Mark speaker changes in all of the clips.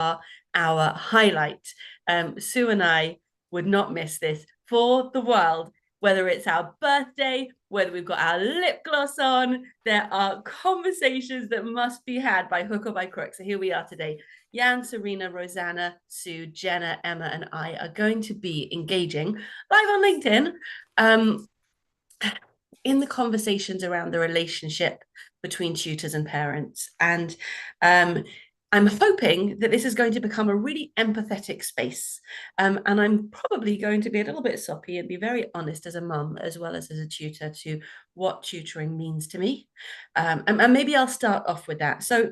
Speaker 1: our highlight. Sue and I would not miss this for the world, whether it's our birthday, whether we've got our lip gloss on. There are conversations that must be had by hook or by crook. So here we are today. Jan, Serena, Rosanna, Sue, Jenna, Emma, and I are going to be engaging live on LinkedIn in the conversations around the relationship between tutors and parents. And I'm hoping that this is going to become a really empathetic space. And I'm probably going to be a little bit soppy and be very honest as a mum, as well as a tutor, to what tutoring means to me. And maybe I'll start off with that. So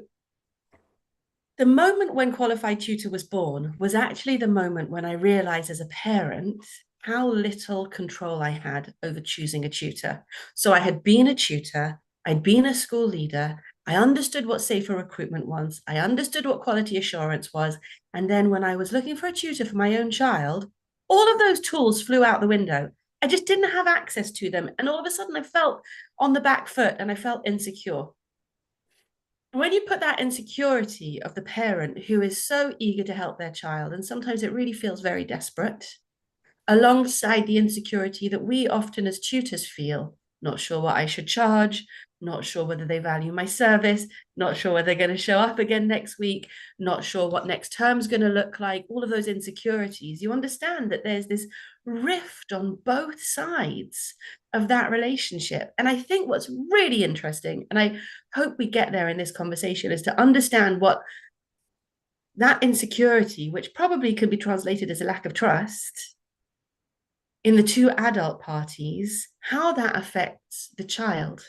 Speaker 1: the moment when Qualified Tutor was born was actually the moment when I realized as a parent how little control I had over choosing a tutor. So I had been a tutor, I'd been a school leader, I understood what safer recruitment was, I understood what quality assurance was. And then when I was looking for a tutor for my own child, all of those tools flew out the window. I just didn't have access to them. And all of a sudden, I felt on the back foot and I felt insecure. When you put that insecurity of the parent who is so eager to help their child, and sometimes it really feels very desperate, alongside the insecurity that we often as tutors feel, not sure what I should charge, not sure whether they value my service, not sure whether they're going to show up again next week, not sure what next term's going to look like, all of those insecurities, you understand that there's this rift on both sides of that relationship. And I think what's really interesting, and I hope we get there in this conversation, is to understand what that insecurity, which probably could be translated as a lack of trust, in the two adult parties, how that affects the child.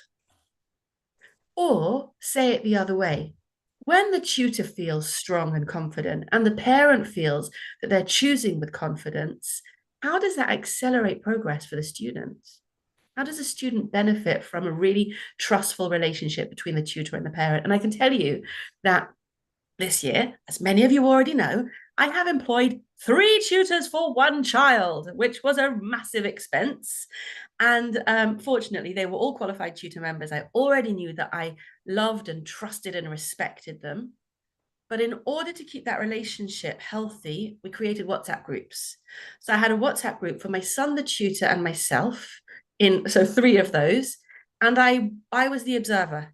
Speaker 1: Or say it the other way. When the tutor feels strong and confident and the parent feels that they're choosing with confidence, how does that accelerate progress for the student? How does a student benefit from a really trustful relationship between the tutor and the parent? And I can tell you that this year, as many of you already know, I have employed 3 tutors for 1 child, which was a massive expense. And fortunately, they were all qualified tutor members. I already knew that I loved and trusted and respected them. But in order to keep that relationship healthy, we created WhatsApp groups. So I had a WhatsApp group for my son, the tutor, and myself, so 3 of those. And I was the observer.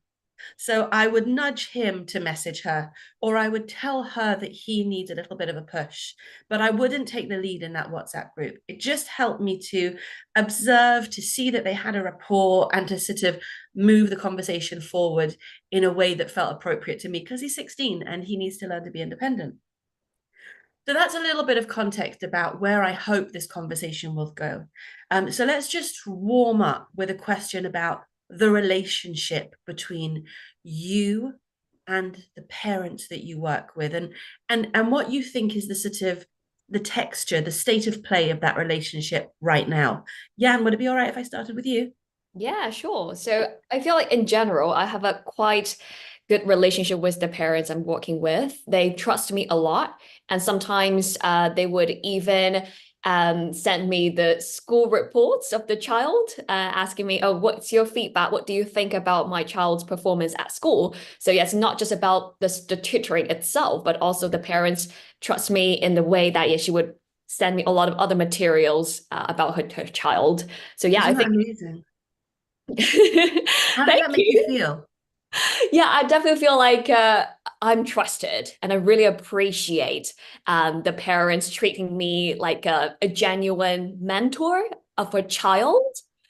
Speaker 1: So I would nudge him to message her, or I would tell her that he needs a little bit of a push, but I wouldn't take the lead in that WhatsApp group. It just helped me to observe, to see that they had a rapport, and to sort of move the conversation forward in a way that felt appropriate to me, because he's 16 and he needs to learn to be independent. So that's a little bit of context about where I hope this conversation will go. So let's just warm up with a question about the relationship between you and the parents that you work with, and what you think is the sort of the texture, the state of play of that relationship right now. Jan, would it be all right if I started with you?
Speaker 2: Yeah, sure. So I feel like in general, I have a quite good relationship with the parents I'm working with. They trust me a lot. And sometimes they would even send me the school reports of the child, asking me, oh, what's your feedback? What do you think about my child's performance at school? So yeah, it's not just about the tutoring itself, but also the parents trust me in the way that yeah, she would send me a lot of other materials about her child. So yeah, I
Speaker 1: Isn't that
Speaker 2: think
Speaker 1: amazing? How does
Speaker 2: thank
Speaker 1: that make you
Speaker 2: you.
Speaker 1: feel?
Speaker 2: Yeah, I definitely feel like I'm trusted, and I really appreciate the parents treating me like a genuine mentor of a child.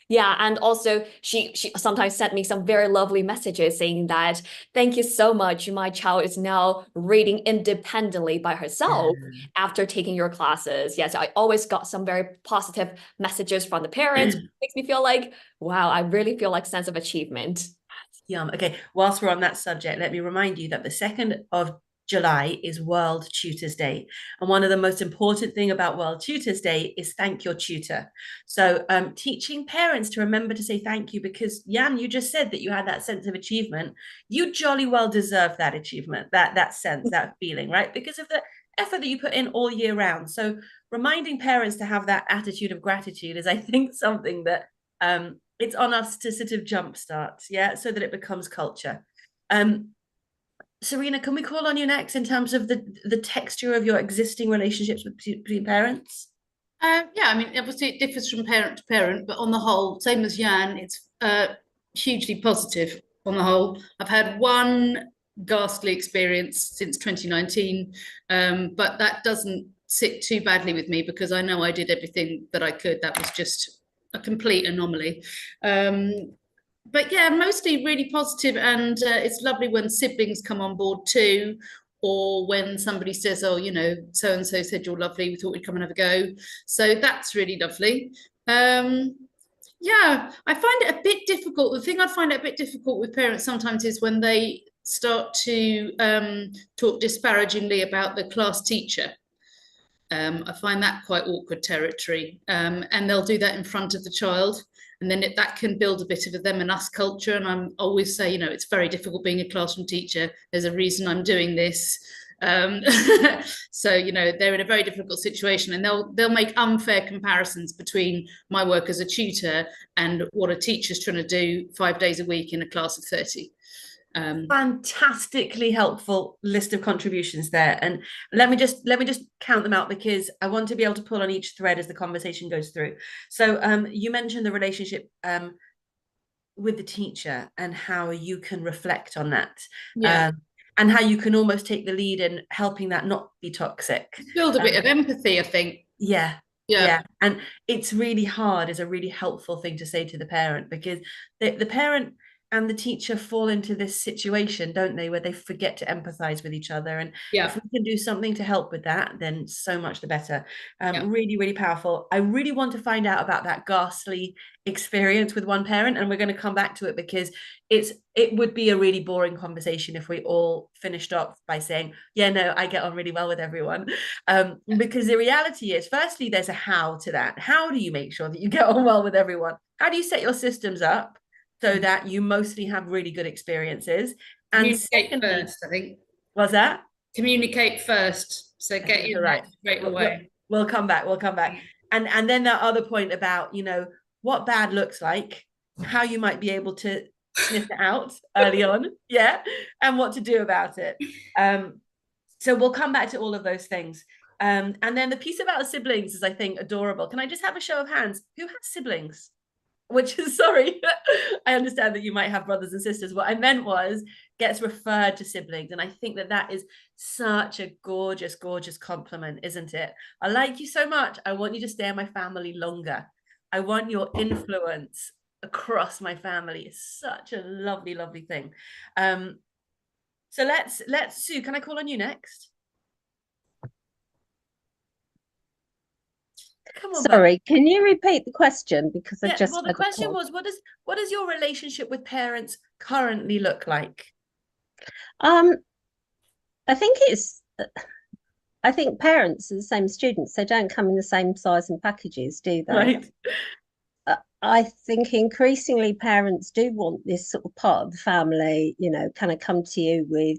Speaker 2: Yeah, and also she sometimes sent me some very lovely messages saying that thank you so much. My child is now reading independently by herself after taking your classes. Yes, I always got some very positive messages from the parents. Makes me feel like, wow, I really feel like sense of achievement.
Speaker 1: Yum. Okay, whilst we're on that subject, let me remind you that the 2nd of July is World Tutors Day. And one of the most important thing about World Tutors Day is thank your tutor. So teaching parents to remember to say thank you, because Jan, you just said that you had that sense of achievement. You jolly well deserve that achievement, that sense, that feeling, right? Because of the effort that you put in all year round. So reminding parents to have that attitude of gratitude is, I think, something that it's on us to sort of jumpstart, yeah, so that it becomes culture. Um, Serena, can we call on you next in terms of the texture of your existing relationships between parents?
Speaker 3: Yeah, I mean, obviously it differs from parent to parent, but on the whole, same as Jan, it's hugely positive on the whole. I've had one ghastly experience since 2019, but that doesn't sit too badly with me because I know I did everything that I could. That was just a complete anomaly. But yeah, mostly really positive, and it's lovely when siblings come on board too, or when somebody says, "Oh, you know, so and so said you're lovely. We thought we'd come and have a go." So that's really lovely. Um, yeah, I find it a bit difficult. The thing I find it a bit difficult with parents sometimes is when they start to talk disparagingly about the class teacher. I find that quite awkward territory. And they'll do that in front of the child. And then that can build a bit of a them and us culture. And I'm always say, you know, it's very difficult being a classroom teacher. There's a reason I'm doing this. Um, so, you know, they're in a very difficult situation and they'll make unfair comparisons between my work as a tutor and what a teacher's trying to do 5 days a week in a class of 30.
Speaker 1: Fantastically helpful list of contributions there, and let me just count them out because I want to be able to pull on each thread as the conversation goes through. So you mentioned the relationship with the teacher and how you can reflect on that,
Speaker 3: Yeah.
Speaker 1: um, and how you can almost take the lead in helping that not be toxic.
Speaker 3: Build a bit
Speaker 1: um,
Speaker 3: of empathy, I think.
Speaker 1: yeah,
Speaker 3: Yeah.
Speaker 1: yeah. And it's really hard, is a really helpful thing to say to the parent, because the parent and the teacher fall into this situation, don't they, where they forget to empathize with each other. And if
Speaker 3: Yeah.
Speaker 1: we can do something to help with that, then so much the better.
Speaker 3: Yeah.
Speaker 1: Really, really powerful. I really want to find out about that ghastly experience with one parent, and we're going to come back to it because it would be a really boring conversation if we all finished off by saying, yeah, no, I get on really well with everyone. Because the reality is, firstly, there's a how to that. How do you make sure that you get on well with everyone? How do you set your systems up so that you mostly have really good experiences? And
Speaker 3: Communicate
Speaker 1: secondly,
Speaker 3: first, I think.
Speaker 1: was that?
Speaker 3: Communicate first. So
Speaker 1: I
Speaker 3: get
Speaker 1: think you're
Speaker 3: in there
Speaker 1: right.
Speaker 3: straight
Speaker 1: We'll, we'll,
Speaker 3: away.
Speaker 1: we'll come back. We'll come back. And then that other point about, what bad looks like, how you might be able to sniff it out early on, yeah, and what to do about it. So we'll come back to all of those things. And then the piece about siblings is, I think, adorable. Can I just have a show of hands? Who has siblings? Which is, sorry, I understand that you might have brothers and sisters. What I meant was gets referred to siblings. And I think that that is such a gorgeous, gorgeous compliment, isn't it? I like you so much. I want you to stay in my family longer. I want your influence across my family. It's such a lovely, lovely thing. So let's Sue, can I call on you next? Come on back.
Speaker 4: Sorry, can you repeat the question? Because I
Speaker 1: Yeah,
Speaker 4: just
Speaker 1: well, the
Speaker 4: had a
Speaker 1: question
Speaker 4: pause.
Speaker 1: was, what does your relationship with parents currently look like?
Speaker 4: Um, I think I think parents are the same students. They don't come in the same size and packages, do they?
Speaker 1: Right.
Speaker 4: I think increasingly parents do want this sort of part of the family, kind of come to you with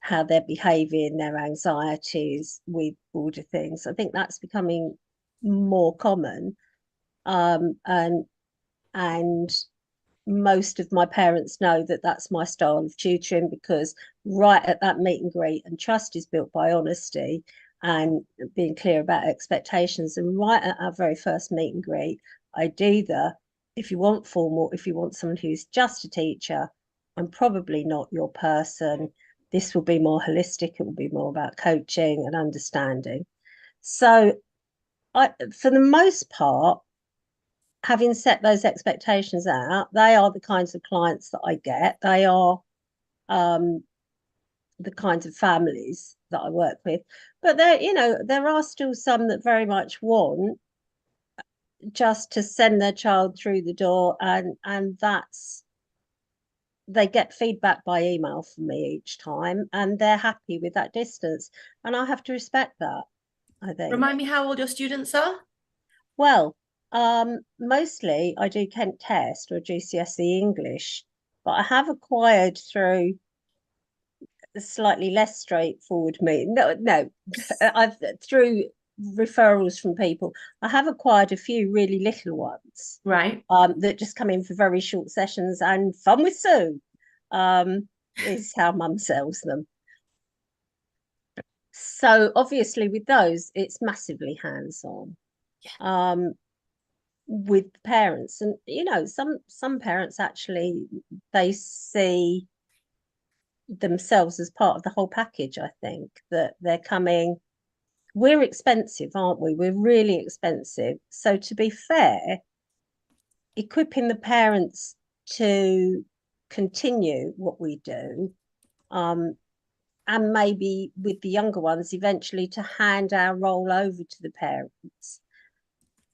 Speaker 4: how they're behaving, their anxieties with border things. I think that's becoming more common. And most of my parents know that that's my style of tutoring because right at that meet and greet, and trust is built by honesty and being clear about expectations. And right at our very first meet and greet, I do if you want formal, if you want someone who's just a teacher, I'm probably not your person. This will be more holistic. It will be more about coaching and understanding. So for the most part, having set those expectations out, they are the kinds of clients that I get. They are um, the kinds of families that I work with. But there are still some that very much want just to send their child through the door, and that's they get feedback by email from me each time, and they're happy with that distance, and I have to respect that, I think.
Speaker 1: Remind me how old your students are?
Speaker 4: Well, mostly I do Kent Test or GCSE English, but I have acquired through a slightly less straightforward me. No, I've through referrals from people. I have acquired a few really little ones,
Speaker 1: Right.
Speaker 4: that just come in for very short sessions and fun with Sue, is how mum sells them. So obviously with those, it's massively hands-on. With parents, and some parents actually, they see themselves as part of the whole package. I think that they're coming, we're expensive, aren't we? We're really expensive. So to be fair, equipping the parents to continue what we do, and maybe with the younger ones eventually to hand our role over to the parents,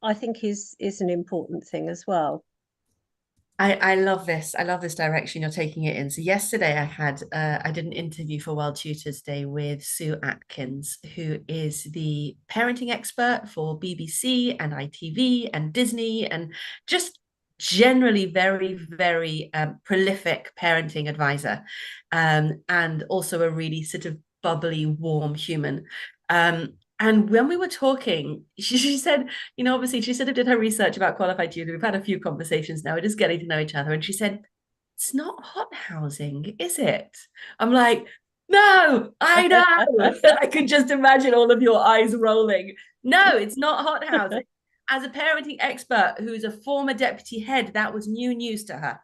Speaker 4: I think is an important thing as well.
Speaker 1: I love this. I love this direction you're taking it in. So yesterday I did an interview for World Tutors Day with Sue Atkins, who is the parenting expert for BBC and ITV and Disney, and just generally very, very prolific parenting advisor, and also a really sort of bubbly, warm human. And when we were talking, she said, obviously she sort of did her research about Qualified Tutor. We've had a few conversations now. We're just getting to know each other. And she said, it's not hot housing, is it? I'm like, no, I know. I can just imagine all of your eyes rolling. No, it's not hot housing. As a parenting expert who's a former deputy head, that was new news to her.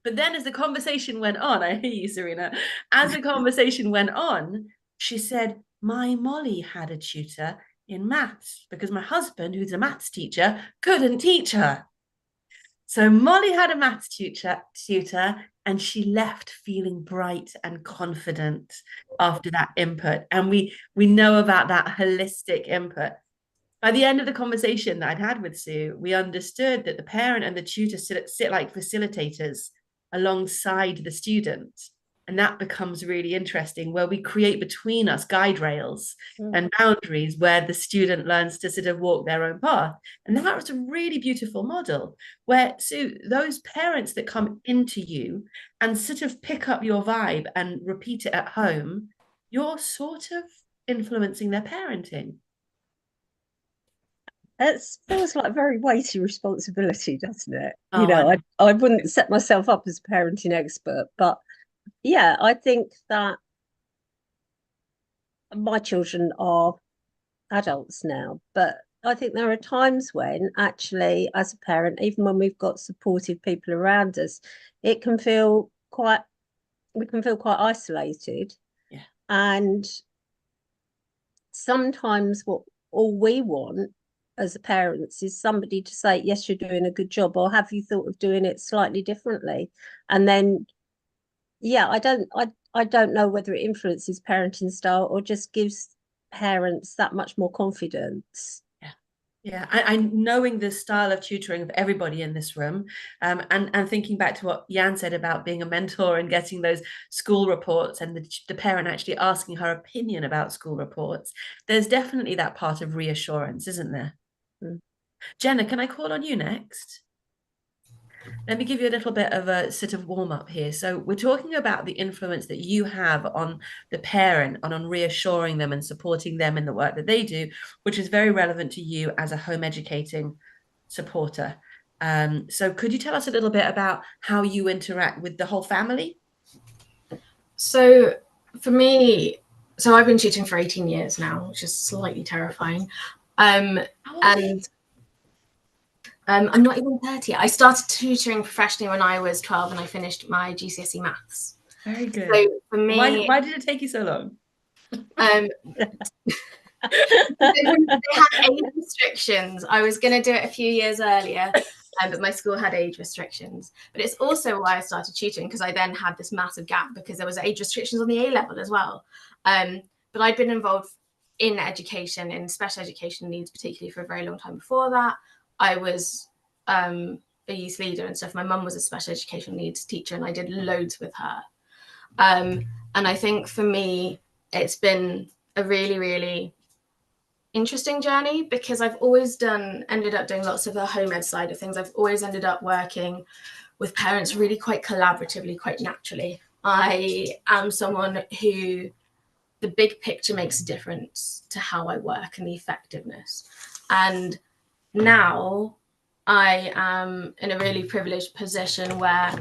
Speaker 1: But then as the conversation went on, I hear you, Serena, as the conversation went on, she said, my Molly had a tutor in maths because my husband, who's a maths teacher, couldn't teach her. So Molly had a maths tutor, and she left feeling bright and confident after that input. And we know about that holistic input. By the end of the conversation that I'd had with Sue, we understood that the parent and the tutor sit like facilitators alongside the student. And that becomes really interesting, where we create between us guide rails and boundaries where the student learns to sort of walk their own path. And that was a really beautiful model where, Sue, those parents that come into you and sort of pick up your vibe and repeat it at home, you're sort of influencing their parenting.
Speaker 4: It feels like a very weighty responsibility, doesn't it?
Speaker 1: Oh,
Speaker 4: I wouldn't set myself up as a parenting expert, but yeah, I think that my children are adults now, but I think there are times when actually, as a parent, even when we've got supportive people around us, we can feel quite isolated.
Speaker 1: Yeah.
Speaker 4: And sometimes what all we want as parents is somebody to say, yes, you're doing a good job, or have you thought of doing it slightly differently? And then I don't know whether it influences parenting style or just gives parents that much more confidence.
Speaker 1: Yeah, I knowing the style of tutoring of everybody in this room, and thinking back to what Jan said about being a mentor and getting those school reports, and the parent actually asking her opinion about school reports, there's definitely that part of reassurance, isn't there? Jenna, can I call on you next? Let me give you a little bit of a sort of warm up here. So we're talking about the influence that you have on the parent and on reassuring them and supporting them in the work that they do, which is very relevant to you as a home educating supporter. So could you tell us a little bit about how you interact with the whole family?
Speaker 5: So for me, I've been tutoring for 18 years now, which is slightly terrifying. And I'm not even 30. I started tutoring professionally when I was 12 and I finished my GCSE maths.
Speaker 1: Very good.
Speaker 5: So for me,
Speaker 1: why did it take you so long?
Speaker 5: They had age restrictions. I was going to do it a few years earlier, but my school had age restrictions. But it's also why I started tutoring, because I then had this massive gap because there was age restrictions on the A level as well. But I'd been involved in education, in special education needs, particularly for a very long time before that. I was a youth leader and stuff. My mum was a special education needs teacher and I did loads with her. And I think for me, it's been a really, really interesting journey because I've always ended up doing lots of the home ed side of things. I've always ended up working with parents really quite collaboratively, quite naturally. I am someone who the big picture makes a difference to how I work and the effectiveness. And now I am in a really privileged position where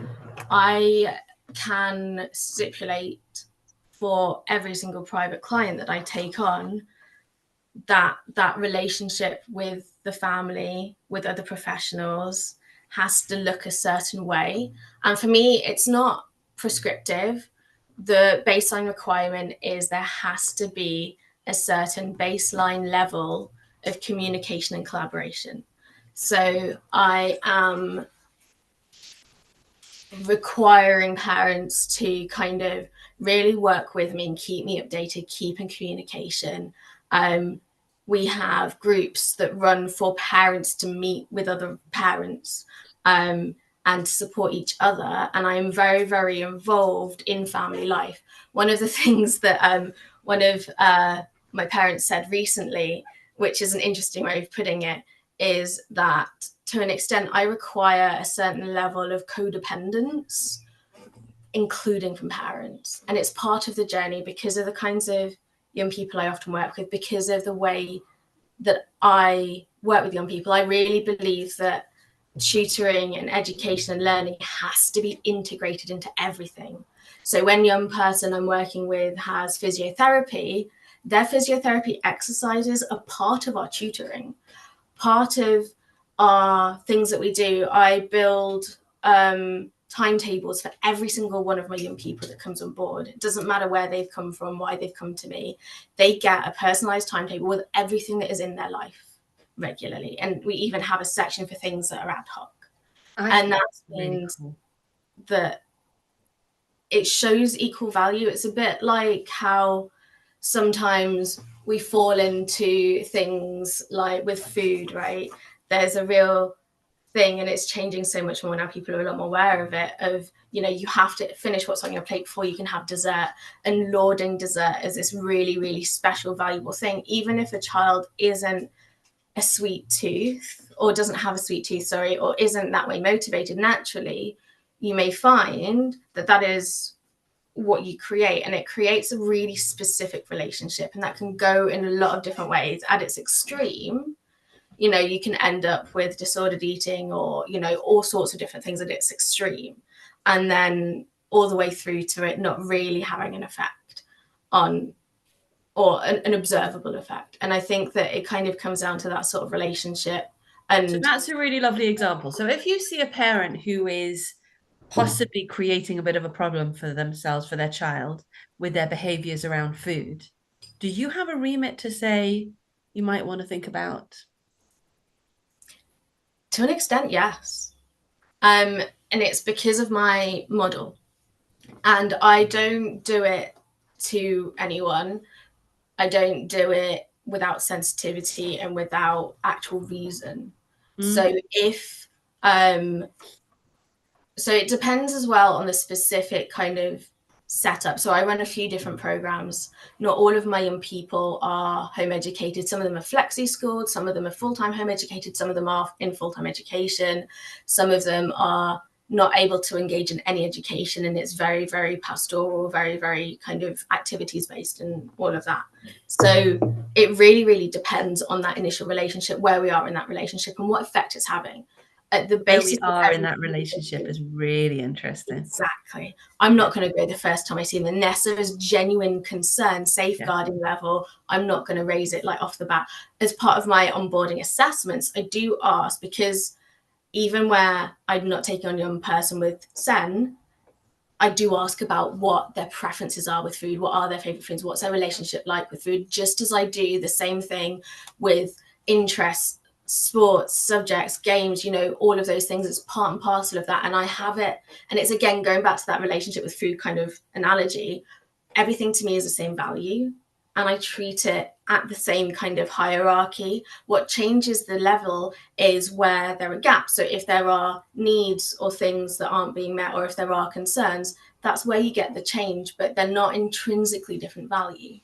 Speaker 5: I can stipulate for every single private client that I take on, that relationship with the family, with other professionals, has to look a certain way. And for me, it's not prescriptive. The baseline requirement is there has to be a certain baseline level of communication and collaboration. So I am requiring parents to kind of really work with me and keep me updated, keep in communication. We have groups that run for parents to meet with other parents and to support each other. And I am very, very involved in family life. One of the things that one of my parents said recently, which is an interesting way of putting it, is that to an extent, I require a certain level of codependence, including from parents. And it's part of the journey because of the kinds of young people I often work with, because of the way that I work with young people. I really believe that tutoring and education and learning has to be integrated into everything. So when a young person I'm working with has physiotherapy, their physiotherapy exercises are part of our tutoring. Part of our things that we do, I build timetables for every single one of my young people that comes on board. It doesn't matter where they've come from, why they've come to me. They get a personalized timetable with everything that is in their life regularly. And we even have a section for things that are ad hoc. And that means that it shows equal value. It's a bit like how sometimes we fall into things like with food, right? There's a real thing, and it's changing so much more now. People are a lot more aware of it, of, you know, you have to finish what's on your plate before you can have dessert, and lauding dessert as this really, really special, valuable thing. Even if a child isn't a sweet tooth or doesn't have a sweet tooth, sorry, or isn't that way motivated naturally, you may find that that is what you create, and it creates a really specific relationship, and that can go in a lot of different ways. At its extreme, you know, you can end up with disordered eating, or, you know, all sorts of different things at its extreme, and then all the way through to it not really having an effect on, or an observable effect. And I think that it kind of comes down to that sort of relationship. And
Speaker 1: so that's a really lovely example. So if you see a parent who is possibly creating a bit of a problem for themselves, for their child, with their behaviors around food, do you have a remit to say you might want to think about?
Speaker 5: to an extent, yes. And it's because of my model. And I don't do it to anyone. I don't do it without sensitivity and without actual reason. So if so it depends as well on the specific kind of setup. So I run a few different programs. Not all of my young people are home educated. Some of them are flexi schooled, some of them are full-time home educated, some of them are in full-time education, some of them are not able to engage in any education, and it's very, very pastoral, very, very kind of activities based and all of that. So it really, really depends on that initial relationship, where we are in that relationship and what effect it's having. At the basis
Speaker 1: where we are in that relationship is really interesting.
Speaker 5: Exactly. I'm not going to go the first time I see them unless there is genuine concern, safeguarding level. I'm not going to raise it like off the bat. As part of my onboarding assessments, I do ask, because even where I'm not taking on a young person with SEN, I do ask about what their preferences are with food, what are their favorite foods, what's their relationship like with food, just as I do the same thing with interests, sports, subjects, games, you know, all of those things. It's part and parcel of that. And I have it, and it's again going back to that relationship with food kind of analogy. Everything to me is the same value, and I treat it at the same kind of hierarchy. What changes the level is where there are gaps. So if there are needs or things that aren't being met, or if there are concerns, that's where you get the change, but they're not intrinsically different value.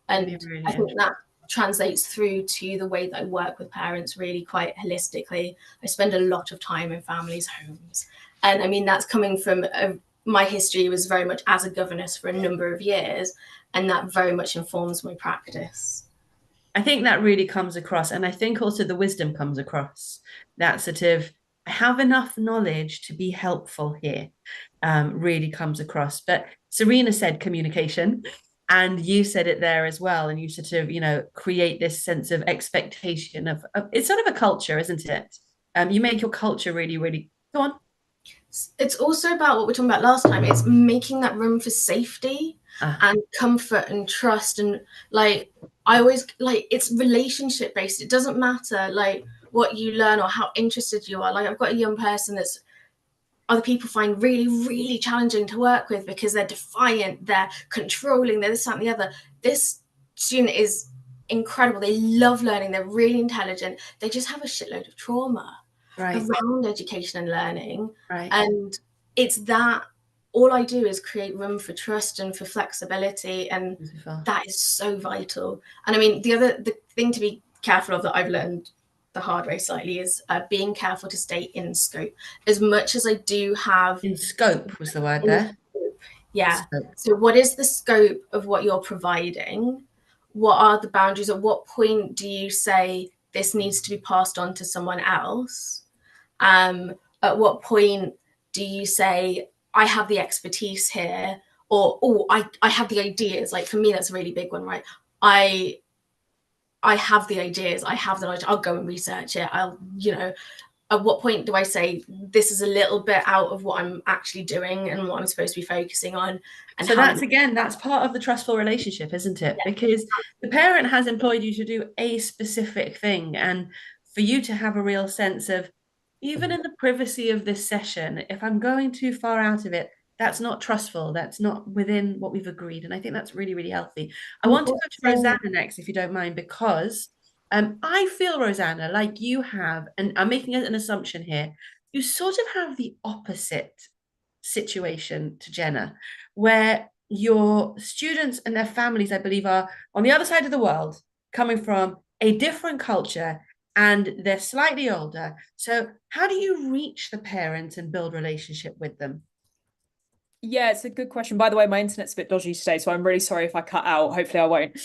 Speaker 5: And really I think that translates through to the way that I work with parents really quite holistically. I spend a lot of time in families' homes. And I mean, that's coming from my history was very much as a governess for a number of years, and that very much informs my practice.
Speaker 1: I think that really comes across. And I think also the wisdom comes across. That sort of, I have enough knowledge to be helpful here, really comes across. But Serena said communication, and you said it there as well. And you sort of, create this sense of expectation of it's sort of a culture, isn't it? You make your culture really, really go on.
Speaker 5: It's also about what we were talking about last time. It's making that room for safety and comfort and trust. And like, I always like, it's relationship based. It doesn't matter like what you learn or how interested you are. Like, I've got a young person that's other people find really, really challenging to work with because they're defiant, they're controlling, they're this, that, and the other. This student is incredible. They love learning. They're really intelligent. They just have a shitload of trauma around education and learning. And it's that all I do is create room for trust and for flexibility. And that is so vital. And I mean, the thing to be careful of that I've learned the hard way slightly is being careful to stay in scope. As much as I do have...
Speaker 1: In scope was the word there.
Speaker 5: Yeah. So what is the scope of what you're providing? What are the boundaries? At what point do you say this needs to be passed on to someone else? At what point do you say, I have the expertise here, or, oh, I have the ideas? Like, for me, that's a really big one, right? I have the ideas, I have the knowledge, I'll go and research it. At what point do I say this is a little bit out of what I'm actually doing and what I'm supposed to be focusing on? And
Speaker 1: so that's part of the trustful relationship, isn't it? Yeah. Because the parent has employed you to do a specific thing, and for you to have a real sense of, even in the privacy of this session, if I'm going too far out of it, that's not trustful. That's not within what we've agreed. And I think that's really, really healthy. I want to go to Rosanna next, if you don't mind, because I feel, Rosanna, like you have, and I'm making an assumption here, you sort of have the opposite situation to Jenna, where your students and their families, I believe, are on the other side of the world, coming from a different culture, and they're slightly older. So how do you reach the parents and build relationship with them?
Speaker 6: Yeah, it's a good question. By the way, my internet's a bit dodgy today, so I'm really sorry if I cut out. Hopefully I won't.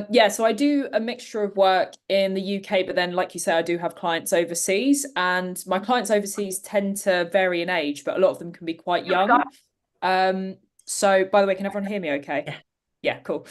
Speaker 6: Yeah, so I do a mixture of work in the UK, but then, like you say, I do have clients overseas, and my clients overseas tend to vary in age, but a lot of them can be quite young. So, by the way, can everyone hear me okay?
Speaker 1: Yeah.
Speaker 6: Yeah, cool.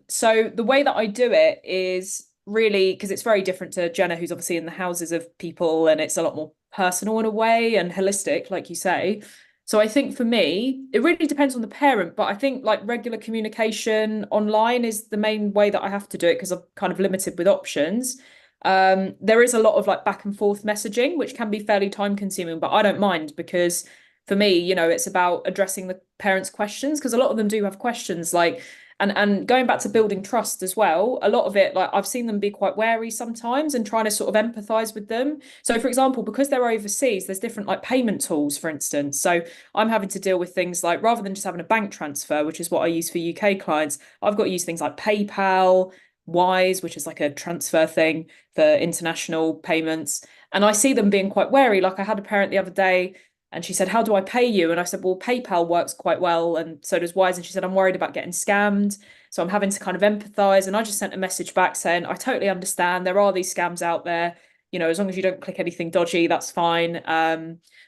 Speaker 6: So the way that I do it is really, because it's very different to Jenna, who's obviously in the houses of people, and it's a lot more personal in a way and holistic, like you say. So I think for me, it really depends on the parent, but I think like regular communication online is the main way that I have to do it, because I'm kind of limited with options. There is a lot of like back and forth messaging, which can be fairly time consuming, but I don't mind, because for me, it's about addressing the parents' questions, because a lot of them do have questions like, and going back to building trust as well, a lot of it, like I've seen them be quite wary sometimes and trying to sort of empathize with them. So for example, because they're overseas, there's different like payment tools, for instance. So I'm having to deal with things like, rather than just having a bank transfer, which is what I use for UK clients, I've got to use things like PayPal, Wise, which is like a transfer thing for international payments. And I see them being quite wary. Like I had a parent the other day, and she said, how do I pay you? And I said, well, PayPal works quite well, and so does Wise. And she said, I'm worried about getting scammed. So I'm having to kind of empathize. And I just sent a message back saying, I totally understand. There are these scams out there. As long as you don't click anything dodgy, that's fine.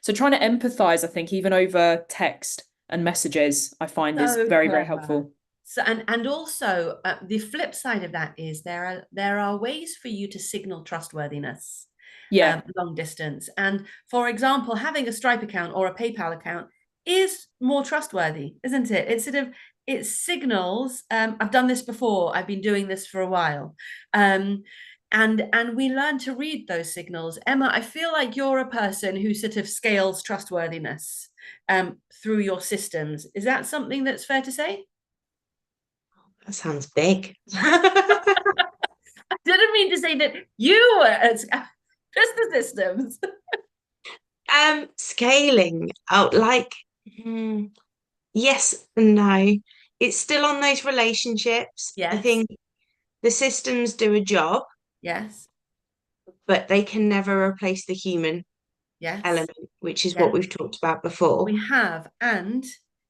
Speaker 6: So trying to empathize, I think, even over text and messages, I find is very, very helpful.
Speaker 1: So, and also the flip side of that is there are ways for you to signal trustworthiness.
Speaker 6: Yeah,
Speaker 1: long distance. And for example, having a Stripe account or a PayPal account is more trustworthy, isn't it? It signals, I've done this before, I've been doing this for a while. And we learn to read those signals. Emma, I feel like you're a person who sort of scales trustworthiness through your systems. Is that something that's fair to say?
Speaker 7: That sounds big.
Speaker 1: I didn't mean to say that you were just the systems.
Speaker 7: Scaling out, yes and no. It's still on those relationships.
Speaker 1: Yes.
Speaker 7: I think the systems do a job.
Speaker 1: Yes.
Speaker 7: But they can never replace the human element, which is what we've talked about before.
Speaker 1: We have, and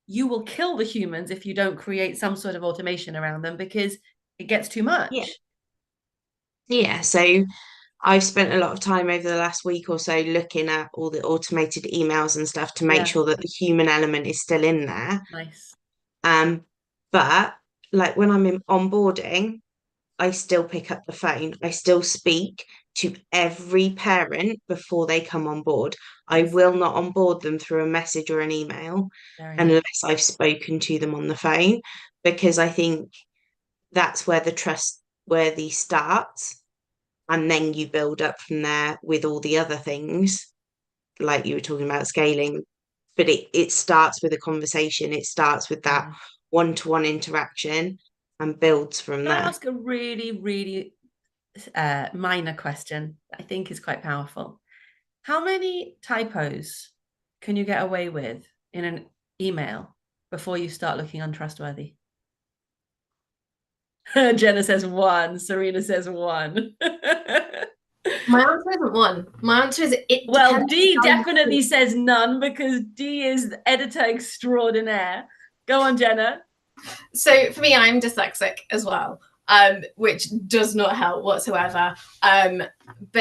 Speaker 1: you will kill the humans if you don't create some sort of automation around them, because it gets too much.
Speaker 7: Yeah, so I've spent a lot of time over the last week or so looking at all the automated emails and stuff to make sure that the human element is still in there.
Speaker 1: Nice.
Speaker 7: But like when I'm in onboarding, I still pick up the phone. I still speak to every parent before they come on board. I will not onboard them through a message or an email unless I've spoken to them on the phone, because I think that's where the trustworthy starts. And then you build up from there with all the other things, like you were talking about scaling. But it starts with a conversation. It starts with that one-to-one interaction and builds from there.
Speaker 1: Can I ask a really, really minor question that I think is quite powerful? How many typos can you get away with in an email before you start looking untrustworthy? Jenna says 1. Serena says 1.
Speaker 5: My answer isn't 1. My answer is it.
Speaker 1: Well, D definitely says none, because D is editor extraordinaire. Go on, Jenna.
Speaker 5: So for me, I'm dyslexic as well, which does not help whatsoever. But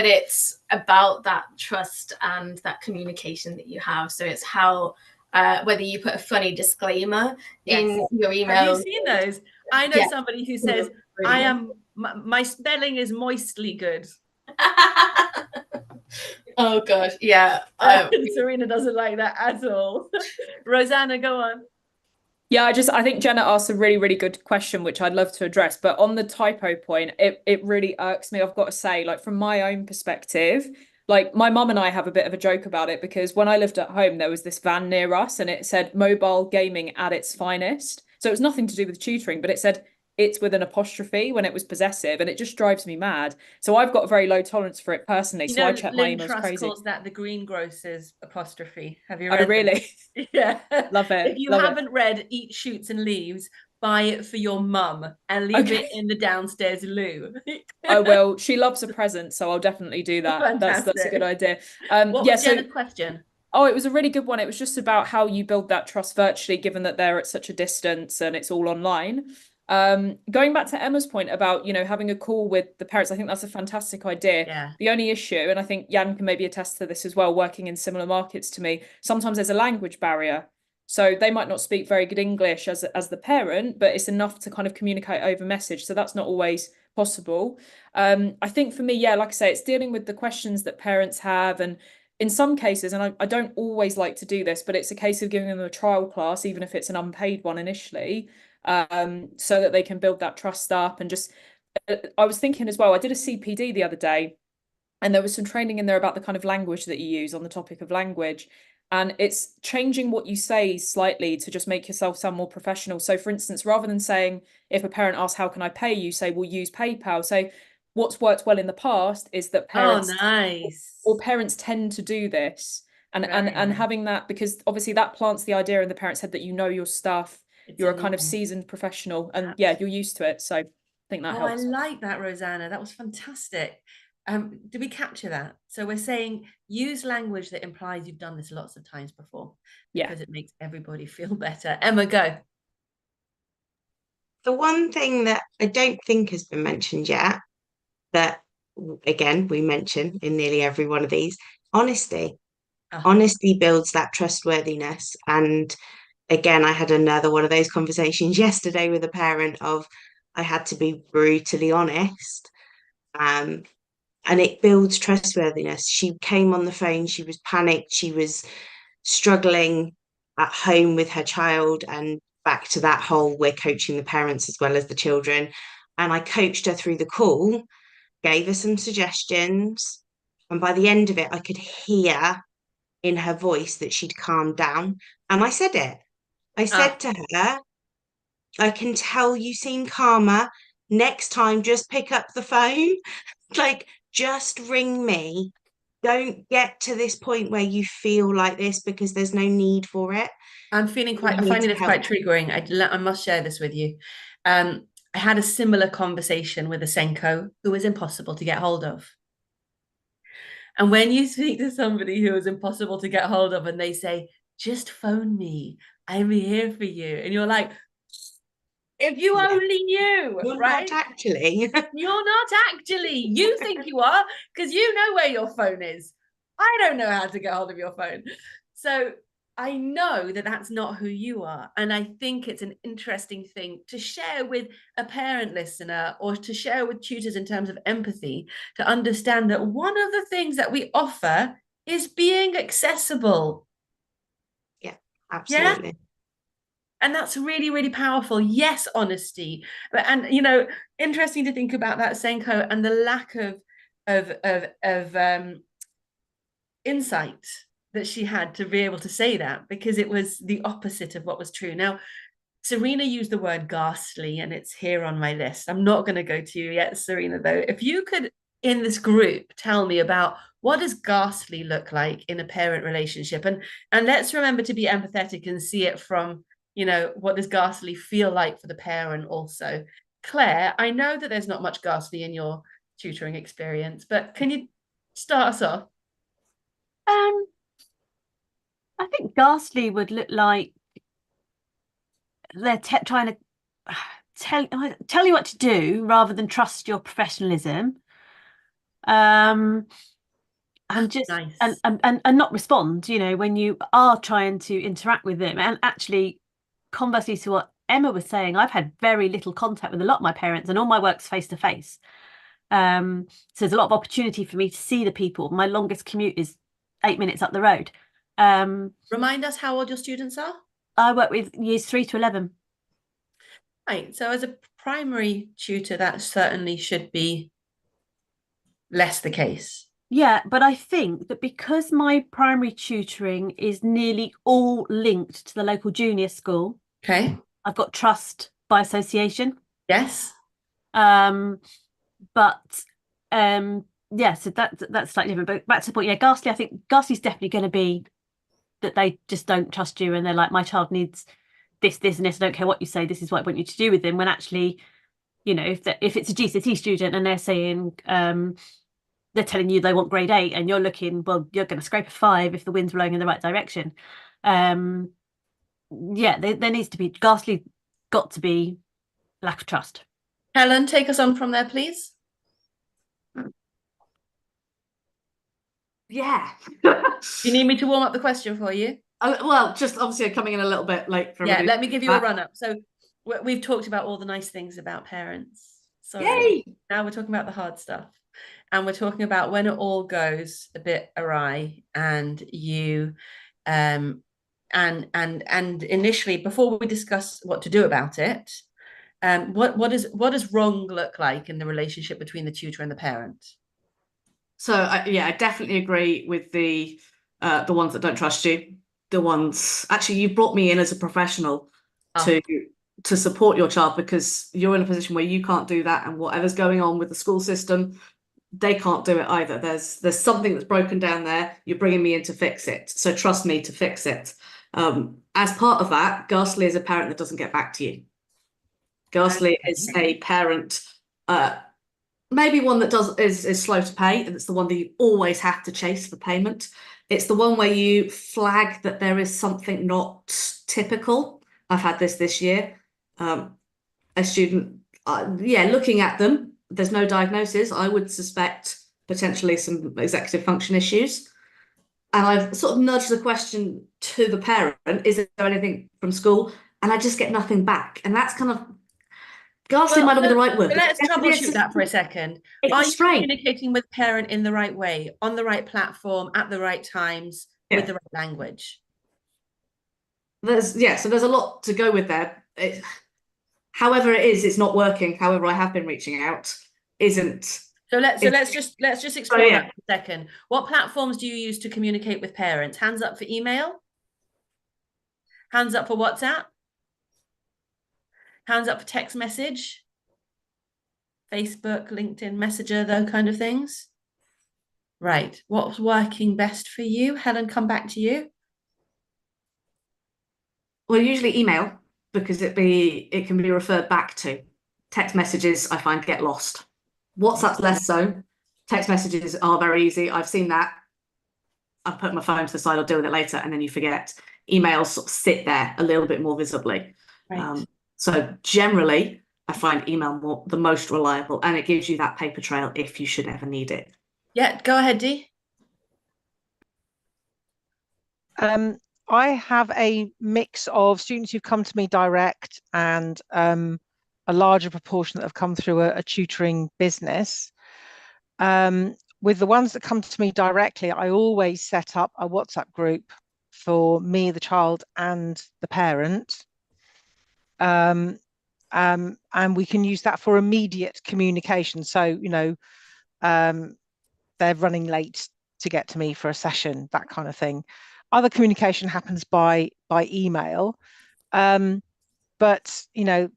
Speaker 5: it's about that trust and that communication that you have. So it's how whether you put a funny disclaimer in your email.
Speaker 1: Have you seen those? I know somebody who says, my spelling is moistly good.
Speaker 5: Oh gosh, yeah.
Speaker 1: Serena doesn't like that at all. Rosanna, go on.
Speaker 6: Yeah, I think Jenna asked a really, really good question, which I'd love to address. But on the typo point, it really irks me. I've got to say, like, from my own perspective, like my mum and I have a bit of a joke about it, because when I lived at home, there was this van near us and it said mobile gaming at its finest. So it was nothing to do with tutoring, but it said it's with an apostrophe when it was possessive, and it just drives me mad. So I've got a very low tolerance for it personally. So I check my emails
Speaker 1: Truss
Speaker 6: crazy.
Speaker 1: calls that the greengrocer's apostrophe. Have you
Speaker 6: read? Oh, really?
Speaker 1: Yeah.
Speaker 6: Love it.
Speaker 1: If you haven't read Eat, Shoots and Leaves, buy it for your mum and leave it in the downstairs loo.
Speaker 6: I will. She loves a present, so I'll definitely do that. That's a good idea.
Speaker 1: What was Jenna's question?
Speaker 6: Oh, it was a really good one. It was just about how you build that trust virtually, given that they're at such a distance and it's all online. Going back to Emma's point about, having a call with the parents, I think that's a fantastic idea.
Speaker 1: Yeah.
Speaker 6: The only issue, and I think Jan can maybe attest to this as well, working in similar markets to me, sometimes there's a language barrier. So they might not speak very good English as the parent, but it's enough to kind of communicate over message. So that's not always possible. I think for me, like I say, it's dealing with the questions that parents have. And in some cases, and I don't always like to do this, but it's a case of giving them a trial class, even if it's an unpaid one initially, so that they can build that trust up. And just, I was thinking as well, I did a CPD the other day, and there was some training in there about the kind of language that you use on the topic of language. And it's changing what you say slightly to just make yourself sound more professional. So for instance, rather than saying, if a parent asks, how can I pay you? Say, we'll use PayPal. So what's worked well in the past is that parents or parents tend to do this. And having that, because obviously that plants the idea in the parent's head that your stuff, you're a kind of seasoned professional, and you're used to it. So I think that helps.
Speaker 1: I like that, Rosanna. That was fantastic. Did we capture that? So we're saying use language that implies you've done this lots of times before, because it makes everybody feel better. Emma, go.
Speaker 7: The one thing that I don't think has been mentioned yet, that again we mention in nearly every one of these, honesty. Honesty builds that trustworthiness. And again, I had another one of those conversations yesterday with a parent of, I had to be brutally honest. And it builds trustworthiness. She came on the phone, she was panicked, she was struggling at home with her child, and back to that whole, we're coaching the parents as well as the children. And I coached her through the call, gave her some suggestions, and by the end of it, I could hear in her voice that she'd calmed down. And I said it. I said to her, I can tell you seem calmer. Next time, just pick up the phone. Like, just ring me. Don't get to this point where you feel like this, because there's no need for it.
Speaker 1: I'm finding this quite triggering. I must share this with you. I had a similar conversation with a Senko who was impossible to get hold of. And when you speak to somebody who is impossible to get hold of and they say, just phone me, I'm here for you. And you're like, if you only knew,
Speaker 7: You're
Speaker 1: right?
Speaker 7: not actually.
Speaker 1: You're not actually. You think you are, because you know where your phone is. I don't know how to get hold of your phone. So I know that that's not who you are. And I think it's an interesting thing to share with a parent listener or to share with tutors in terms of empathy, to understand that one of the things that we offer is being accessible.
Speaker 7: Yeah, absolutely.
Speaker 1: Yeah? And that's really, really powerful. Yes, honesty. And, you know, interesting to think about that, Senko, and the lack of insight that she had to be able to say that, because it was the opposite of what was true. Now, Serena used the word ghastly, and it's here on my list. I'm not going to go to you yet, Serena, though. If you could, in this group, tell me about what does ghastly look like in a parent relationship, and let's remember to be empathetic and see it from, you know, what does ghastly feel like for the parent also. Claire, I know that there's not much ghastly in your tutoring experience, but can you start us off?
Speaker 8: I think ghastly would look like they're trying to tell you what to do rather than trust your professionalism. And just
Speaker 1: Nice.
Speaker 8: and not respond, you know, when you are trying to interact with them. And actually, conversely to what Emma was saying, I've had very little contact with a lot of my parents, and all my work's face to face. So there's a lot of opportunity for me to see the people. My longest commute is 8 minutes up the road.
Speaker 1: Remind us how old your students are.
Speaker 8: I work with years 3 to 11.
Speaker 1: Right. So as a primary tutor, that certainly should be less the case.
Speaker 8: Yeah, but I think that because my primary tutoring is nearly all linked to the local junior school,
Speaker 1: Okay.
Speaker 8: I've got trust by association.
Speaker 1: Yes.
Speaker 8: But yeah, so that's slightly different. But back to the point, yeah, ghastly, I think ghastly's definitely going to be that they just don't trust you, and they're like, my child needs this, and this. I don't care what you say. This is what I want you to do with them. When actually, you know, if it's a GCSE student and they're saying, they're telling you they want grade 8, and you're looking, well, you're going to scrape a 5 if the wind's blowing in the right direction. Yeah, there needs to be ghastly, got to be lack of trust.
Speaker 1: Helen, take us on from there, please.
Speaker 9: Yeah.
Speaker 1: You need me to warm up the question for you?
Speaker 9: Well, just obviously coming in a little bit late for
Speaker 1: Yeah, let me give you a run up. So we've talked about all the nice things about parents. So
Speaker 9: Yay!
Speaker 1: Now we're talking about the hard stuff. And we're talking about when it all goes a bit awry and you and initially, before we discuss what to do about it, what does wrong look like in the relationship between the tutor and the parent?
Speaker 9: So yeah, I definitely agree with the ones that don't trust you. The ones, actually, you've brought me in as a professional to support your child, because you're in a position where you can't do that, and whatever's going on with the school system, they can't do it either. There's something that's broken down there. You're bringing me in to fix it. So trust me to fix it. As part of that, ghastly is a parent that doesn't get back to you. Ghastly is a parent, maybe one that is slow to pay, and it's the one that you always have to chase for payment. It's the one where you flag that there is something not typical. I've had this year. A student, looking at them, there's no diagnosis. I would suspect potentially some executive function issues. And I've sort of nudged the question to the parent, is there anything from school? And I just get nothing back. And that's kind of, ghastly might not be the right word.
Speaker 1: So let's troubleshoot that for a second. Are you communicating with parent in the right way, on the right platform, at the right times, with the right language?
Speaker 9: So there's a lot to go with there. However it is, it's not working. However, I have been reaching out. Let's
Speaker 1: just explore that for a second. What platforms do you use to communicate with parents? Hands up for email? Hands up for WhatsApp? Hands up for text message? Facebook, LinkedIn, Messenger, those kind of things? Right. What's working best for you? Helen, come back to you.
Speaker 9: Well, usually email, because it can be referred back to. Text messages, I find, get lost. WhatsApp's less so. Text messages are very easy. I've seen that. I've put my phone to the side, I'll deal with it later, and then you forget. Emails sort of sit there a little bit more visibly.
Speaker 1: Right.
Speaker 9: So generally, I find email the most reliable, and it gives you that paper trail if you should ever need it.
Speaker 1: Yeah, go ahead, Dee.
Speaker 10: I have a mix of students who've come to me direct and a larger proportion that have come through a tutoring business. With the ones that come to me directly, I always set up a WhatsApp group for me, the child, and the parent. And we can use that for immediate communication. So, you know, they're running late to get to me for a session, that kind of thing. Other communication happens by email. But, you know,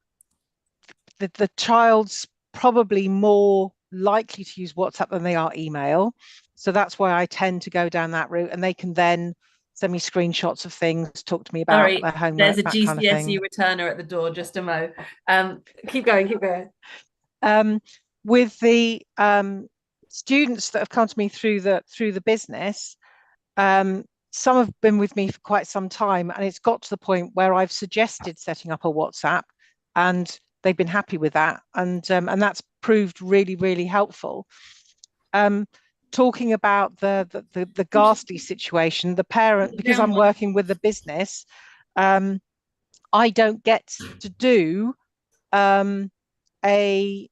Speaker 10: the child's probably more likely to use WhatsApp than they are email. So that's why I tend to go down that route, and they can then send me screenshots of things, talk to me about
Speaker 1: Sorry,
Speaker 10: their homework,
Speaker 1: there's a
Speaker 10: that kind of thing.
Speaker 1: GCSE returner at the door, just a mo. Keep going, keep going.
Speaker 10: With the students that have come to me through the business, some have been with me for quite some time, and it's got to the point where I've suggested setting up a WhatsApp, and they've been happy with that, and that's proved really, really helpful. Talking about the ghastly situation, the parent, because I'm working with the business, I don't get to do a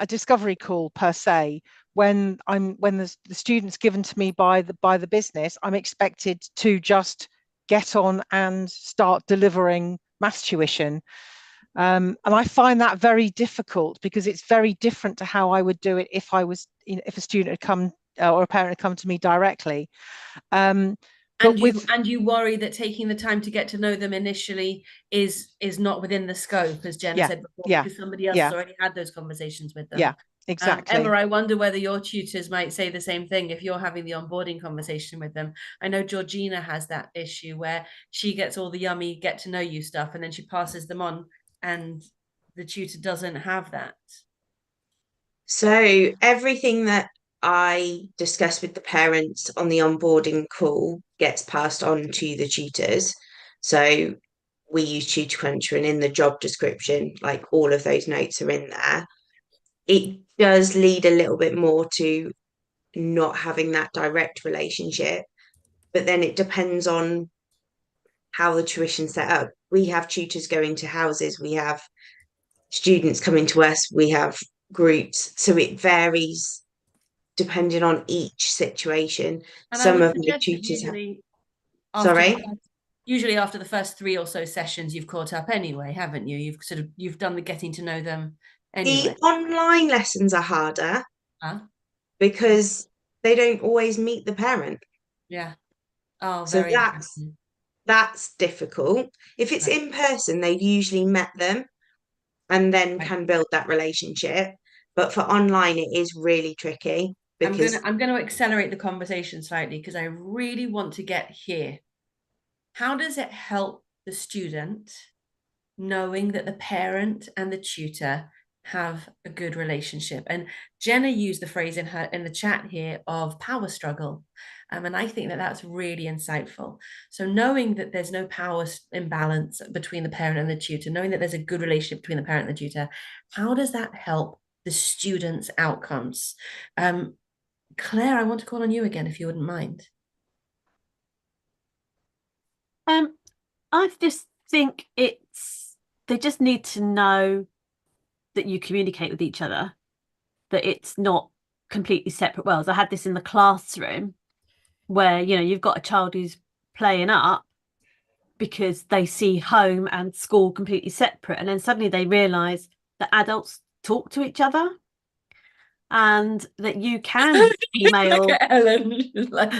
Speaker 10: discovery call per se. When the student's given to me by the business, I'm expected to just get on and start delivering maths tuition. And I find that very difficult because it's very different to how I would do it if a student had come or a parent had come to me directly.
Speaker 1: And you worry that taking the time to get to know them initially is not within the scope, as Jenna said before, because somebody else has already had those conversations with them.
Speaker 10: Yeah, exactly.
Speaker 1: Emma, I wonder whether your tutors might say the same thing if you're having the onboarding conversation with them. I know Georgina has that issue where she gets all the yummy get to know you stuff and then she passes them on, and the tutor doesn't have that.
Speaker 7: So everything that I discuss with the parents on the onboarding call gets passed on to the tutors. So we use TutorCruncher, and in the job description, like all of those notes are in there. It does lead a little bit more to not having that direct relationship, but then it depends on how the tuition's set up. We have tutors going to houses, we have students coming to us, we have groups, so it varies depending on each situation.
Speaker 1: And
Speaker 7: some of the tutors
Speaker 1: usually after the first 3 or so sessions you've caught up anyway, haven't you? You've done the getting to know them anyway.
Speaker 7: The online lessons are harder because they don't always meet the parent.
Speaker 1: Yeah. Oh,
Speaker 7: so
Speaker 1: very
Speaker 7: that's difficult. If it's in person, they've usually met them and then can build that relationship. But for online, it is really tricky because
Speaker 1: I'm going to accelerate the conversation slightly because I really want to get here. How does it help the student knowing that the parent and the tutor have a good relationship? And Jenna used the phrase in the chat here of power struggle. And I think that that's really insightful. So knowing that there's no power imbalance between the parent and the tutor, knowing that there's a good relationship between the parent and the tutor, how does that help the students' outcomes? Claire, I want to call on you again, if you wouldn't mind.
Speaker 8: I just think they just need to know that you communicate with each other, that it's not completely separate worlds. I had this in the classroom where, you know, you've got a child who's playing up because they see home and school completely separate, and then suddenly they realise that adults talk to each other and that you can email.
Speaker 1: Look at Ellen, like,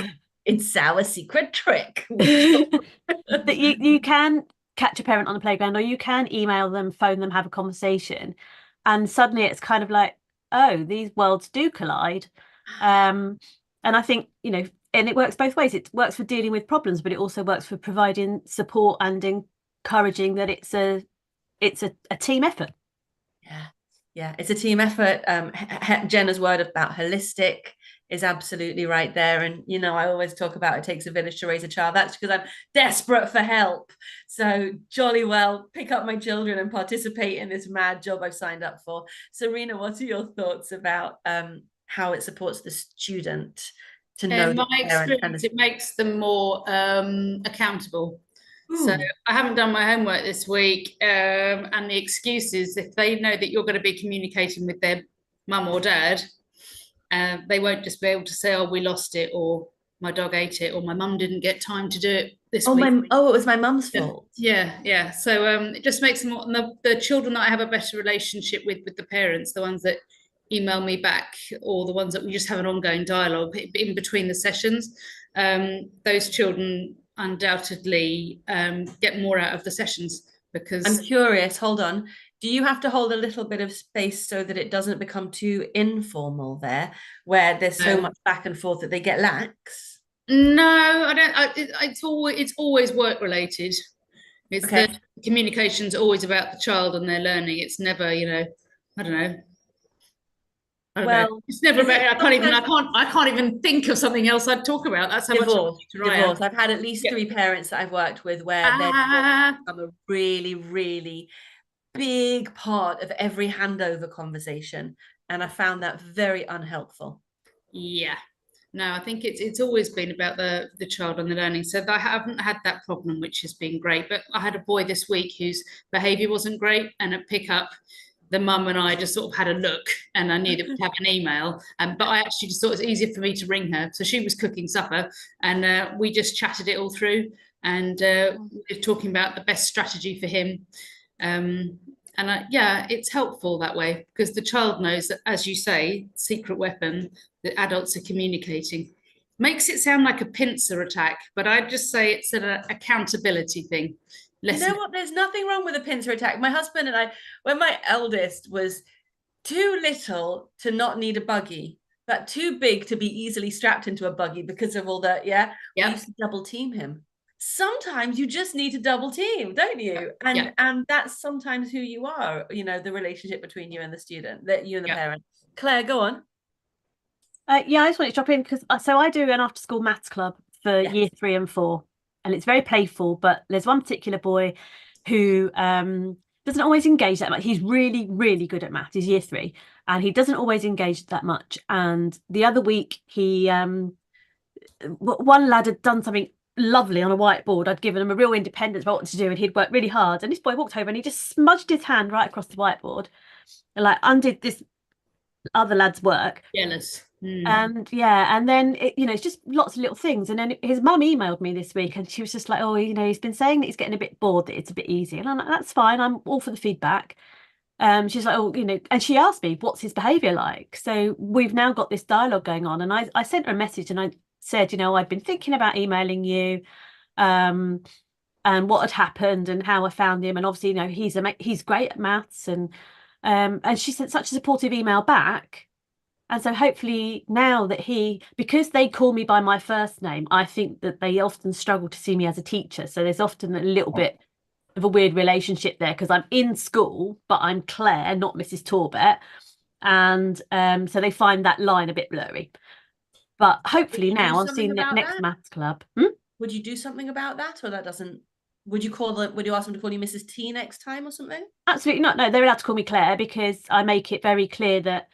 Speaker 1: it's our secret trick.
Speaker 8: That you can catch a parent on the playground, or you can email them, phone them, have a conversation, and suddenly it's kind of like, oh, these worlds do collide. And I think, you know, and it works both ways. It works for dealing with problems, but it also works for providing support and encouraging that it's a team effort.
Speaker 1: Yeah, it's a team effort. Jenna's word about holistic is absolutely right there. And, you know, I always talk about it takes a village to raise a child. That's because I'm desperate for help. So jolly well, pick up my children and participate in this mad job I've signed up for. Serena, what are your thoughts about how it supports the student to know
Speaker 3: In my
Speaker 1: the parent
Speaker 3: experience, it makes them more accountable. So
Speaker 1: Ooh.
Speaker 3: I haven't done my homework this week, and the excuse is if they know that you're going to be communicating with their mum or dad, they won't just be able to say, "Oh, we lost it," or "My dog ate it," or "My mum didn't get time to do it this week."
Speaker 1: It was my mum's fault.
Speaker 3: Yeah. So it just makes them, and the children that I have a better relationship with the parents, the ones that email me back, or the ones that we just have an ongoing dialogue in between the sessions, those children undoubtedly get more out of the sessions because
Speaker 1: I'm curious, hold on. Do you have to hold a little bit of space so that it doesn't become too informal there, where there's so much back and forth that they get lax?
Speaker 3: No, I don't. It's always work related. It's
Speaker 1: Okay.
Speaker 3: the communication's always about the child and their learning. It's never, I don't know. I don't know. It's never about. I can't even think of something else I'd talk about. That's how
Speaker 1: divorce. I've had at least 3 parents that I've worked with where they're a really, really big part of every handover conversation, and I found that very unhelpful.
Speaker 3: Yeah. No, I think it's always been about the child and the learning. So I haven't had that problem, which has been great. But I had a boy this week whose behaviour wasn't great, and at pickup, the mum and I just sort of had a look, and I knew that we'd have an email. But I actually just thought it was easier for me to ring her. So she was cooking supper, and we just chatted it all through, and we were talking about the best strategy for him. Yeah, it's helpful that way because the child knows that, as you say, secret weapon, that adults are communicating. Makes it sound like a pincer attack, but I'd just say it's an accountability thing.
Speaker 1: You know what? There's nothing wrong with a pincer attack. My husband and I, when my eldest was too little to not need a buggy, but too big to be easily strapped into a buggy because of all that, we used to double team him. Sometimes you just need to double team, don't you? And that's sometimes who you are, the relationship between you and the student, that you and the parent. Claire, go on.
Speaker 8: I just want to drop in because I do an after school maths club for year 3 and 4, and it's very playful, but there's one particular boy who doesn't always engage that much. He's really, really good at maths. He's year 3 and he doesn't always engage that much. And the other week he one lad had done something lovely on a whiteboard. I'd given him a real independence about what to do, and he'd worked really hard. And this boy walked over and he just smudged his hand right across the whiteboard and undid this other lad's work.
Speaker 3: Jealous.
Speaker 8: And then it's just lots of little things. And then his mum emailed me this week and she was just like, oh, he's been saying that he's getting a bit bored, that it's a bit easy. And I'm like, that's fine, I'm all for the feedback. She's like, oh, and she asked me, what's his behavior like? So we've now got this dialogue going on, and I sent her a message and I said, I've been thinking about emailing you and what had happened and how I found him, and obviously he's great at maths, and she sent such a supportive email back. And so hopefully now that because they call me by my first name, I think that they often struggle to see me as a teacher. So there's often a little bit of a weird relationship there because I'm in school, but I'm Claire, not Mrs. Torbett. And so they find that line a bit blurry. But hopefully now I'm seeing the next maths club.
Speaker 1: Would you do something about that, or that doesn't? Would you ask them to call you Mrs. T next time or something?
Speaker 8: Absolutely not. No, they're allowed to call me Claire because I make it very clear that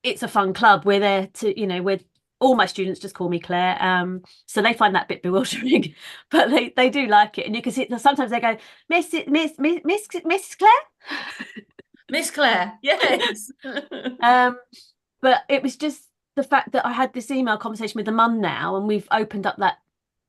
Speaker 8: it's a fun club. We're there to, all my students just call me Claire. So they find that a bit bewildering, but they do like it. And you can see sometimes they go, Miss Claire?
Speaker 1: Miss Claire, yes.
Speaker 8: But it was just the fact that I had this email conversation with the mum now, and we've opened up that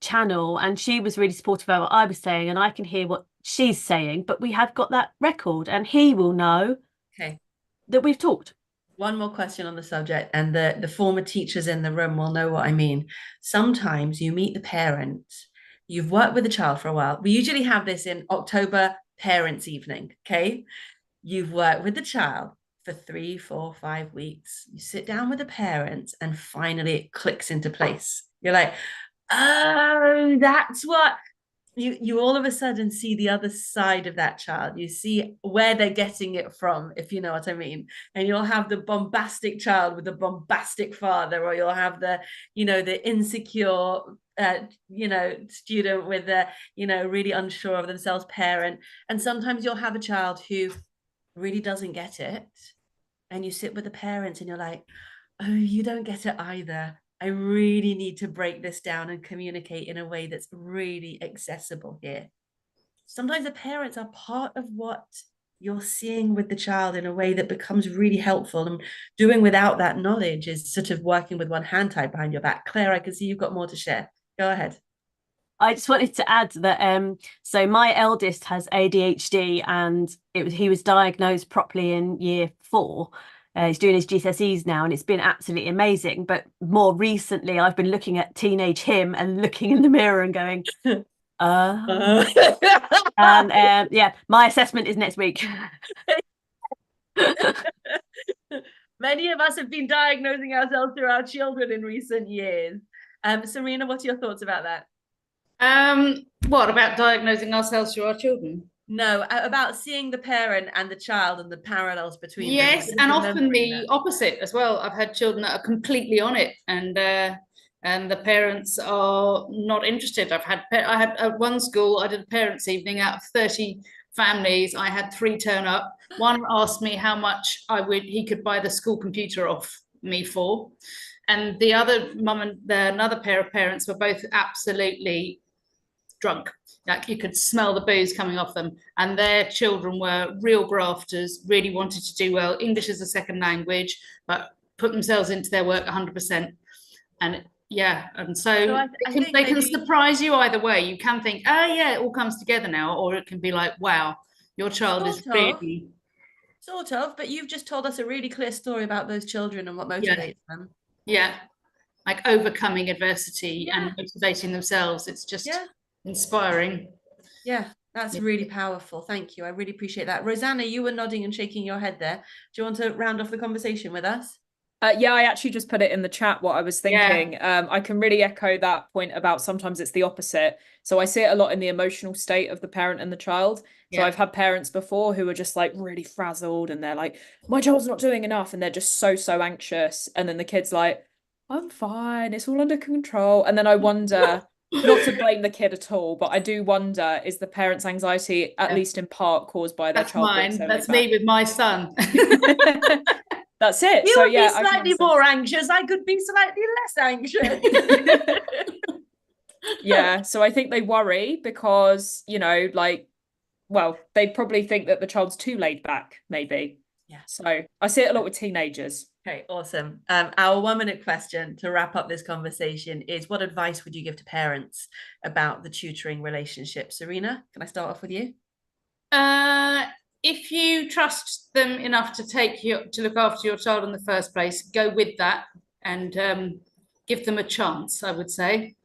Speaker 8: channel, and she was really supportive of what I was saying, and I can hear what she's saying, but we have got that record, and he will know that we've talked.
Speaker 1: One more question on the subject, and the former teachers in the room will know what I mean. Sometimes you meet the parents, you've worked with the child for a while. We usually have this in October parents' evening, okay? You've worked with the child for 3, 4, 5 weeks. You sit down with the parents and finally it clicks into place. You're like, oh, that's what... You all of a sudden see the other side of that child. You see where they're getting it from, if you know what I mean. And you'll have the bombastic child with the bombastic father, or you'll have the insecure, student with the, really unsure of themselves parent. And sometimes you'll have a child who really doesn't get it. And you sit with the parents and you're like, oh, you don't get it either. I really need to break this down and communicate in a way that's really accessible here. Sometimes the parents are part of what you're seeing with the child in a way that becomes really helpful. And doing without that knowledge is sort of working with one hand tied behind your back. Claire, I can see you've got more to share. Go ahead.
Speaker 8: I just wanted to add that so my eldest has ADHD, and he was diagnosed properly in year 4. He's doing his GCSEs now, and it's been absolutely amazing. But more recently, I've been looking at teenage him and looking in the mirror and going, and yeah, my assessment is next week.
Speaker 1: Many of us have been diagnosing ourselves through our children in recent years. Serena, what are your thoughts about that?
Speaker 3: What about diagnosing ourselves through our children?
Speaker 1: No, about seeing the parent and the child and the parallels between
Speaker 3: yes,
Speaker 1: them.
Speaker 3: and often the opposite as well. I've had children that are completely on it, and the parents are not interested. I had at one school, I did a parents' evening. Out of 30 families, I had 3 turn up. One asked me how much he could buy the school computer off me for, and the other mum and another pair of parents were both absolutely drunk. Like, you could smell the booze coming off them, and their children were real grafters, really wanted to do well, English as a second language, but put themselves into their work 100%. And yeah, and so they can surprise you either way. You can think, oh yeah, it all comes together now, or it can be like, wow, your child is really
Speaker 1: sort of, but you've just told us a really clear story about those children and what motivates them.
Speaker 3: Yeah, like overcoming adversity and motivating themselves. It's just inspiring.
Speaker 1: Yeah, that's really powerful. Thank you. I really appreciate that. Rosanna, you were nodding and shaking your head there. Do you want to round off the conversation with us?
Speaker 6: Yeah, I actually just put it in the chat what I was thinking. I can really echo that point about sometimes it's the opposite. So I see it a lot in the emotional state of the parent and the child. So I've had parents before who are just like really frazzled, and they're like, my child's not doing enough, and they're just so anxious. And then the kid's like, I'm fine, it's all under control. And then I wonder, not to blame the kid at all, but I do wonder, is the parent's anxiety at least in part caused by their child being so
Speaker 3: That's me with my son.
Speaker 6: That's it.
Speaker 1: You
Speaker 6: so
Speaker 1: would be slightly more anxious. I could be slightly less anxious.
Speaker 6: Yeah. So I think they worry because, like, well, they probably think that the child's too laid back, maybe.
Speaker 1: Yeah.
Speaker 6: So I see it a lot with teenagers.
Speaker 1: Okay, awesome. Our 1-minute question to wrap up this conversation is, what advice would you give to parents about the tutoring relationship? Serena, can I start off with you?
Speaker 3: If you trust them enough to look after your child in the first place, go with that and give them a chance, I would say,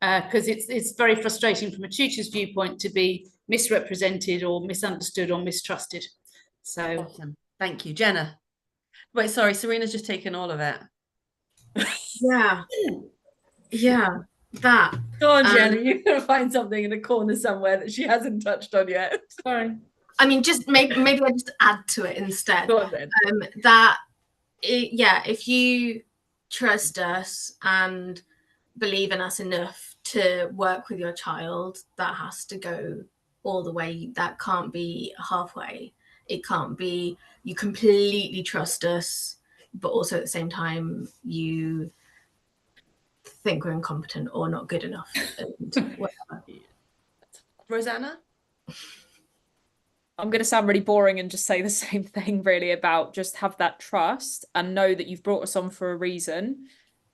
Speaker 3: because it's very frustrating from a tutor's viewpoint to be misrepresented or misunderstood or mistrusted. So
Speaker 1: awesome. Thank you. Jenna. Wait, sorry, Serena's just taken all of it.
Speaker 5: Yeah, that.
Speaker 1: Go on, Jenna, you're going to find something in a corner somewhere that she hasn't touched on yet.
Speaker 3: Sorry.
Speaker 5: I mean, just maybe I just add to it instead.
Speaker 1: Go on then.
Speaker 5: If you trust us and believe in us enough to work with your child, that has to go all the way. That can't be halfway. It can't be you completely trust us, but also at the same time you think we're incompetent or not good enough. And whatever.
Speaker 1: Rosanna?
Speaker 6: I'm going to sound really boring and just say the same thing, really, about just have that trust and know that you've brought us on for a reason,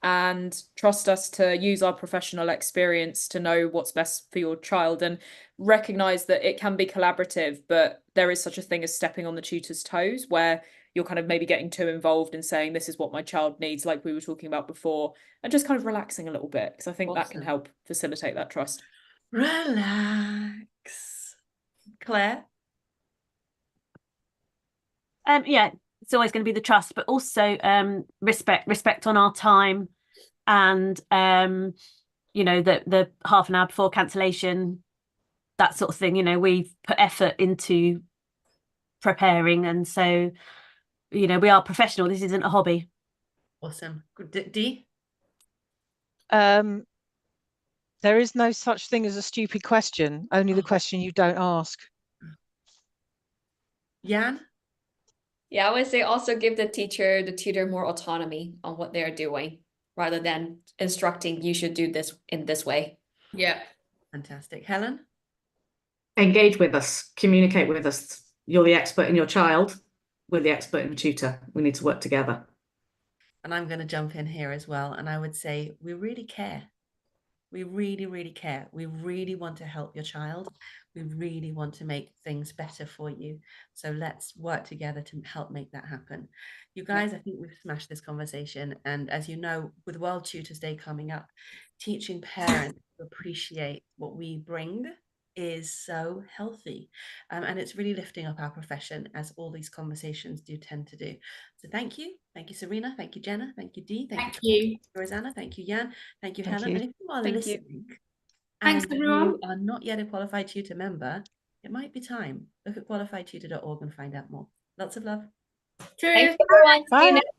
Speaker 6: and trust us to use our professional experience to know what's best for your child, and recognize that it can be collaborative, but there is such a thing as stepping on the tutor's toes, where you're kind of maybe getting too involved and saying, this is what my child needs, like we were talking about before, and just kind of relaxing a little bit, because I think that can help facilitate that trust.
Speaker 1: Relax. Claire?
Speaker 8: Yeah, it's always going to be the trust, but also respect on our time, and the half an hour before cancellation, that sort of thing. We've put effort into preparing, and so we are professional. This isn't a hobby.
Speaker 1: Awesome. Dee?
Speaker 10: There is no such thing as a stupid question, only the question you don't ask.
Speaker 1: Jan?
Speaker 2: Yeah, I would say also give the tutor more autonomy on what they're doing. rather than instructing you should do this in this way.
Speaker 3: Yeah.
Speaker 1: Fantastic. Helen?
Speaker 9: Engage with us, communicate with us. You're the expert in your child, we're the expert in the tutor. We need to work together.
Speaker 1: And I'm going to jump in here as well. And I would say we really care. We really, really care. We really want to help your child. We really want to make things better for you. So let's work together to help make that happen. You guys, I think we've smashed this conversation. And as you know, with World Tutors Day coming up, teaching parents to appreciate what we bring is so healthy. And it's really lifting up our profession, as all these conversations do tend to do. So thank you. Thank you, Serena. Thank you, Jenna. Thank you, Dee.
Speaker 3: Thank you.
Speaker 1: Rosanna. Thank you, Jan. Thank you,
Speaker 10: Thank
Speaker 1: Helen.
Speaker 10: you.
Speaker 1: And if you are
Speaker 6: Thank you.
Speaker 1: listening
Speaker 3: Thanks,
Speaker 1: and
Speaker 3: everyone.
Speaker 1: you are not yet a Qualified Tutor member, it might be time. Look at qualifiedtutor.org and find out more. Lots of love.
Speaker 3: Cheers.
Speaker 2: Thanks, everyone. See you
Speaker 10: Bye.
Speaker 2: next